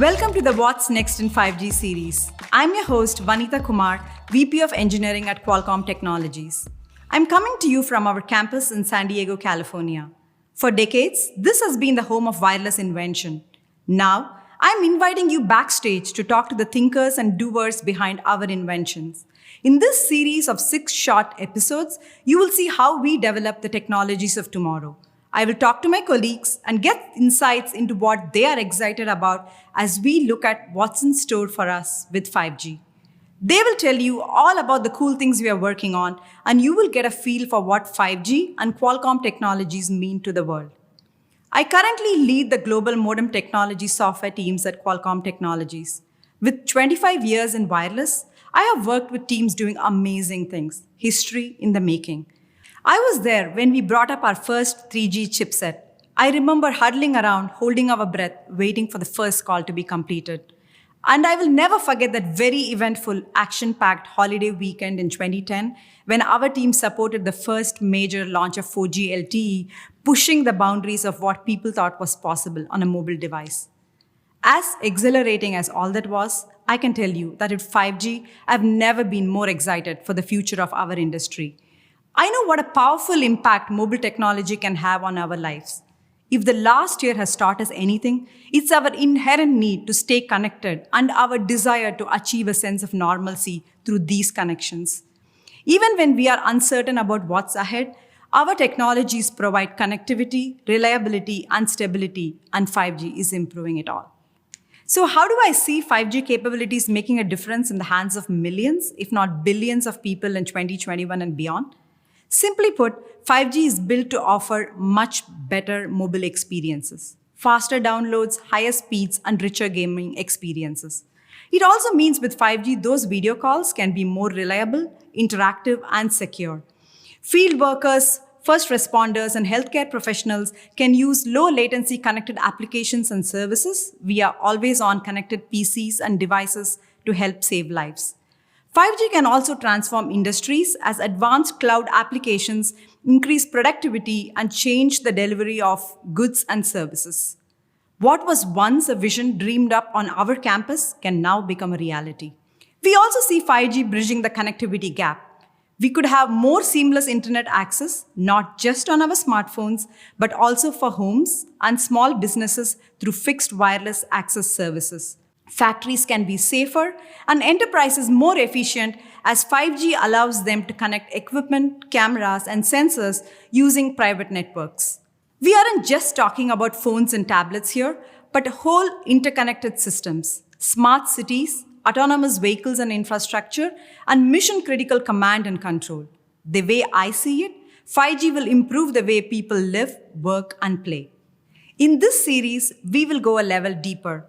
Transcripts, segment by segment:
Welcome to the What's Next in 5G series. I'm your host, Vanita Kumar, VP of Engineering at Qualcomm Technologies. I'm coming to you from our campus in San Diego, California. For decades, this has been the home of wireless invention. Now, I'm inviting you backstage to talk to the thinkers and doers behind our inventions. In this series of 6 short episodes, you will see how we develop the technologies of tomorrow. I will talk to my colleagues and get insights into what they are excited about as we look at what's in store for us with 5G. They will tell you all about the cool things we are working on, and you will get a feel for what 5G and Qualcomm technologies mean to the world. I currently lead the global modem technology software teams at Qualcomm Technologies. With 25 years in wireless, I have worked with teams doing amazing things, history in the making. I was there when we brought up our first 3G chipset. I remember huddling around, holding our breath, waiting for the first call to be completed. And I will never forget that very eventful, action-packed holiday weekend in 2010 when our team supported the first major launch of 4G LTE, pushing the boundaries of what people thought was possible on a mobile device. As exhilarating as all that was, I can tell you that with 5G, I've never been more excited for the future of our industry. I know what a powerful impact mobile technology can have on our lives. If the last year has taught us anything, it's our inherent need to stay connected and our desire to achieve a sense of normalcy through these connections. Even when we are uncertain about what's ahead, our technologies provide connectivity, reliability, and stability, and 5G is improving it all. So how do I see 5G capabilities making a difference in the hands of millions, if not billions of people in 2021 and beyond? Simply put, 5G is built to offer much better mobile experiences, faster downloads, higher speeds, and richer gaming experiences. It also means with 5G, those video calls can be more reliable, interactive, and secure. Field workers, first responders, and healthcare professionals can use low latency connected applications and services via always-on connected PCs and devices to help save lives. 5G can also transform industries as advanced cloud applications increase productivity and change the delivery of goods and services. What was once a vision dreamed up on our campus can now become a reality. We also see 5G bridging the connectivity gap. We could have more seamless internet access, not just on our smartphones, but also for homes and small businesses through fixed wireless access services. Factories can be safer and enterprises more efficient as 5G allows them to connect equipment, cameras, and sensors using private networks. We aren't just talking about phones and tablets here, but whole interconnected systems, smart cities, autonomous vehicles and infrastructure, and mission-critical command and control. The way I see it, 5G will improve the way people live, work, and play. In this series, we will go a level deeper,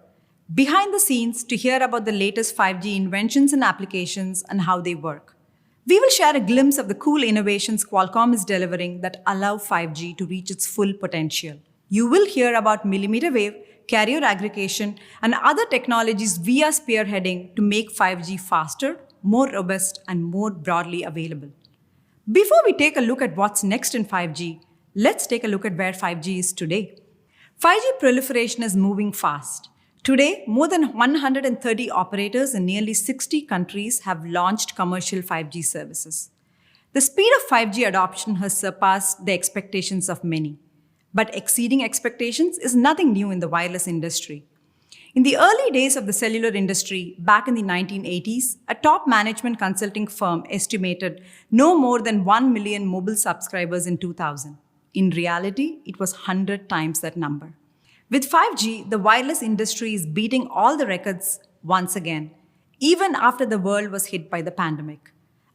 behind the scenes to hear about the latest 5G inventions and applications and how they work. We will share a glimpse of the cool innovations Qualcomm is delivering that allow 5G to reach its full potential. You will hear about millimeter wave, carrier aggregation, and other technologies we are spearheading to make 5G faster, more robust, and more broadly available. Before we take a look at what's next in 5G, let's take a look at where 5G is today. 5G proliferation is moving fast. Today, more than 130 operators in nearly 60 countries have launched commercial 5G services. The speed of 5G adoption has surpassed the expectations of many. But exceeding expectations is nothing new in the wireless industry. In the early days of the cellular industry, back in the 1980s, a top management consulting firm estimated no more than 1 million mobile subscribers in 2000. In reality, it was 100 times that number. With 5G, the wireless industry is beating all the records once again, even after the world was hit by the pandemic.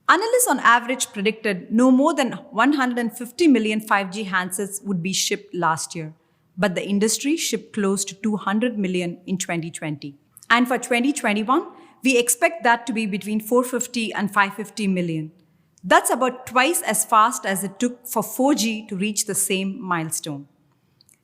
Analysts on average predicted no more than 150 million 5G handsets would be shipped last year, but the industry shipped close to 200 million in 2020. And for 2021, we expect that to be between 450 and 550 million. That's about twice as fast as it took for 4G to reach the same milestone.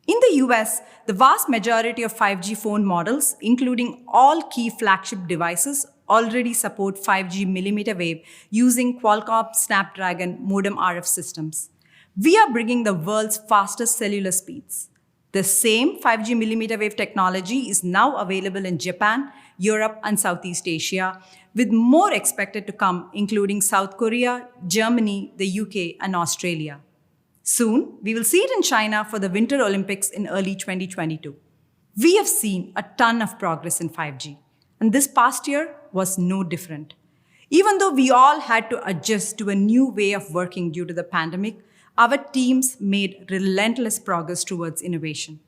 In the US, the vast majority of 5G phone models, including all key flagship devices, already support 5G millimeter wave using Qualcomm Snapdragon modem RF systems. We are bringing the world's fastest cellular speeds. The same 5G millimeter wave technology is now available in Japan, Europe, and Southeast Asia, with more expected to come, including South Korea, Germany, the UK, and Australia. Soon, we will see it in China for the Winter Olympics in early 2022. We have seen a ton of progress in 5G, and this past year was no different. Even though we all had to adjust to a new way of working due to the pandemic, our teams made relentless progress towards innovation.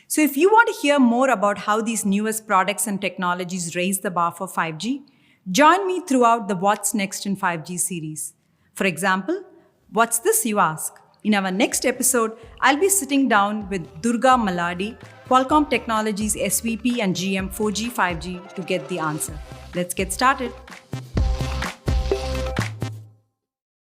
So if you want to hear more about how these newest products and technologies raise the bar for 5G, join me throughout the What's Next in 5G series. For example, what's this, you ask? In our next episode, I'll be sitting down with Durga Maladi, Qualcomm Technologies SVP and GM 4G 5G, to get the answer. Let's get started.